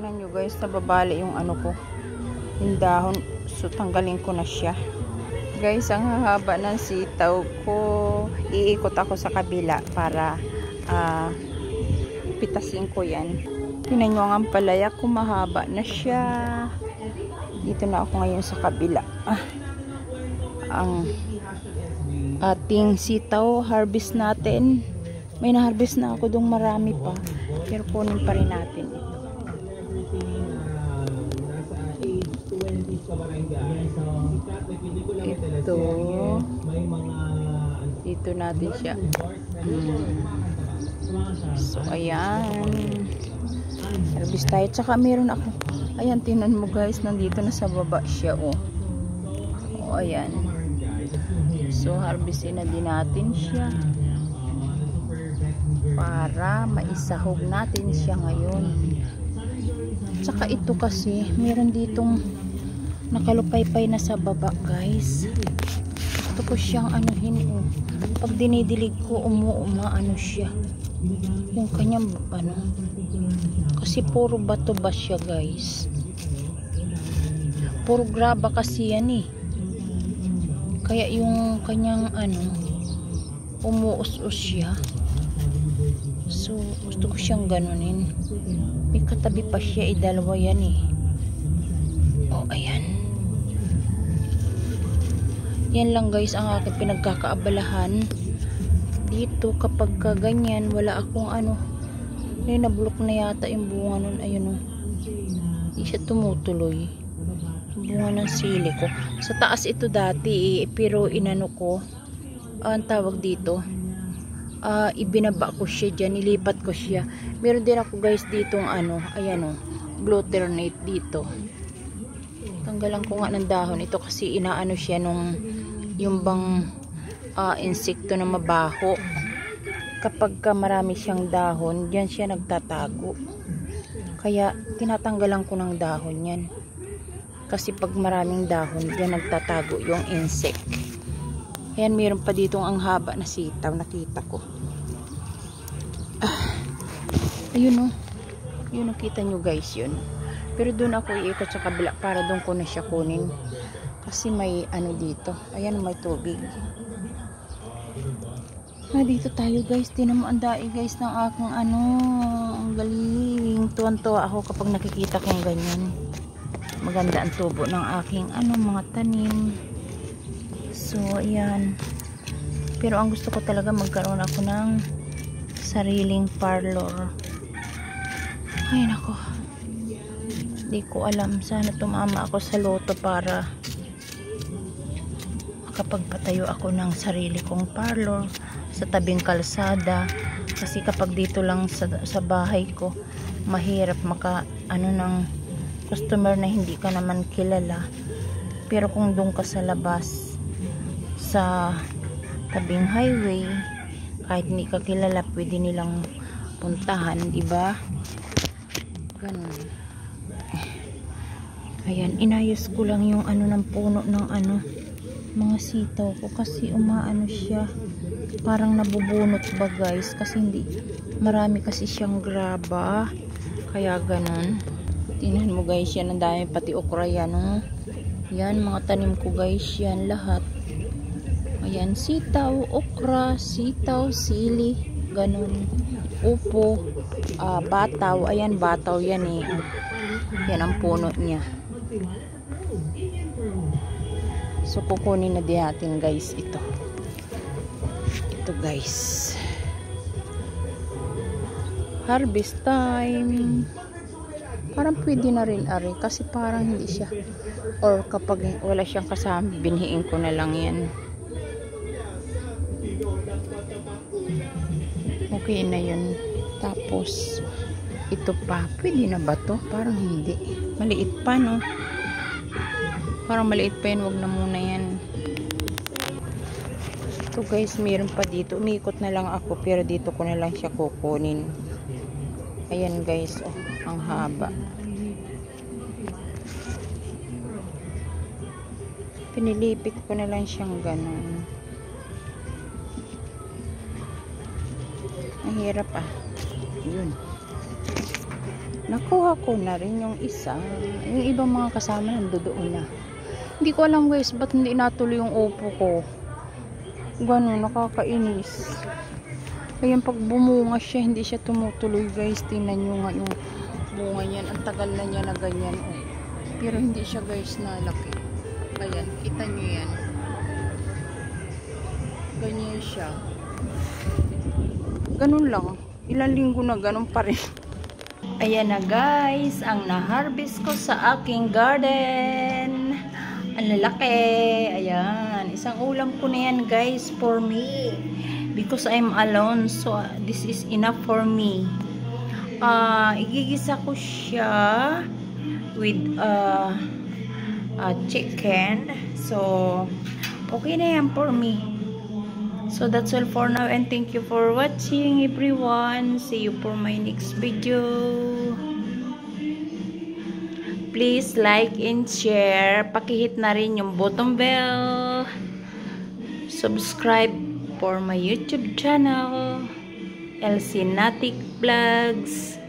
Tingnan nyo guys, nababali yung ano ko, yung dahon. So tanggalin ko na siya. Guys, ang hahaba ng sitaw ko. Iikot ako sa kabila para pitasin ko yan. Tingnan nyo ang palaya ko, mahaba na siya. Dito na ako ngayon sa kabila. Ang ating sitaw, harvest natin. May na-harvest na ako dong marami pa. Pero kunin pa rin natin ito. Ito. Dito natin siya. So, ayan. Harvest tayo. Tsaka meron ako. Ayan, tingnan mo guys. Nandito na sa baba siya, oh. Oh, ayan. So, harvestin na din natin siya. Para maisahog natin siya ngayon. Tsaka ito kasi, meron ditong nakalupaypay na sa baba, guys. Gusto ko siyang anuhin, oh. Pag dinidilig ko, ano siya. Yung kanyang, kasi puro bato ba siya, guys. Puro graba kasi yan, eh. Kaya yung kanyang, umuus-us siya. So, gusto ko siyang ganunin. May katabi pa siya, dalawa yan, eh. Oh, ayan. Yan lang guys ang aking pinagkakaabalahan. Dito kapag ganyan, wala akong nabulok na yata yung bunga nun. Ayun, oh. Hindi siya tumutuloy. Bunga ng sili ko. Sa taas ito dati, pero inano ko, ang tawag dito, ibinaba ko siya dyan, nilipat ko siya. Meron din ako guys ditong ayan o, glutinate dito. Tanggalan ko nga ng dahon ito kasi inaano siya nung yung bang insekto na mabaho. Kapag marami siyang dahon, dyan siya nagtatago. Kaya tinatanggalan ko ng dahon yan. Kasi pag maraming dahon, dyan nagtatago yung insect. Ayan, meron pa ditong ang haba na sitaw, nakita ko. Ayun, oh. Yun, nakita nyo guys yun. Pero doon ako iikot sa kabila para doon ko na siya kunin. Kasi may dito. Ayan, may tubig. Dito tayo guys. Tinan mo ang dai guys ng aking ang galing. Tuwan-tuwa ako kapag nakikita kong ganyan. Maganda ang tubo ng aking mga tanim. So, ayan. Pero ang gusto ko talaga magkaroon ako ng sariling parlor. Ay, nako. Hindi ko alam. Sana tumama ako sa loto para makapagpatayo ako ng sarili kong parlor sa tabing kalsada. Kasi kapag dito lang sa bahay ko, mahirap ng customer na hindi ka naman kilala. Pero kung doon ka sa labas, sa tabing highway, kahit hindi ka kilala, pwede nilang puntahan, diba? Ganun. Ayan, inayos ko lang yung ng puno ng mga sitaw ko kasi umaano siya, parang nabubunot ba guys, kasi hindi marami kasi siyang graba, kaya ganun. Tingnan mo guys, yan ang dami, pati okra yan, oh. Yan, mga tanim ko guys, yan lahat. Ayan, sitaw, okra, sitaw, sili, ganun. Upo, bataw. Ayan, bataw yan eh. Yan ang puno niya. So, kukunin na din natin guys ito. Ito guys. Harvest time. Parang pwede na rin ari kasi parang hindi siya. Or kapag wala siyang kasama, binhiin ko na lang yan. Okay na yun. Tapos ito pa, pwede na ba to? Parang hindi, maliit pa, no? Parang maliit pa yun, wag na muna yan. Ito guys, meron pa dito, umikot na lang ako, pero dito ko na lang siya kukunin. Ayan guys, oh, ang haba. Pinilipit ko na lang siyang ganun. Mahirap yun. nakuha ko na rin yung isa. Yung ibang mga kasama nandoon na. Hindi ko alam guys, ba't hindi natuloy yung upo ko. Ganun, nakakainis. Ayan, pag bumunga siya, hindi siya tumutuloy guys. Tingnan nyo nga yung bunga niyan. Ang tagal na niya na ganyan. Oh. Pero hindi siya guys nalaki. Ayan, kita nyo yan. Ganyan siya. Ganun lang. Ilang linggo na ganun pa rin. Ayan na guys, ang na-harvest ko sa aking garden. Ang lalaki. Ayan. Isang ulam ko na yan guys for me. Because I'm alone. So, this is enough for me. Igigisa ko siya with chicken. So, okay na yan for me. So, that's all for now. And thank you for watching everyone. See you for my next video. Please like and share. Pakihit na rin yung button bell. Subscribe for my YouTube channel, Elsie Natic Vlogs.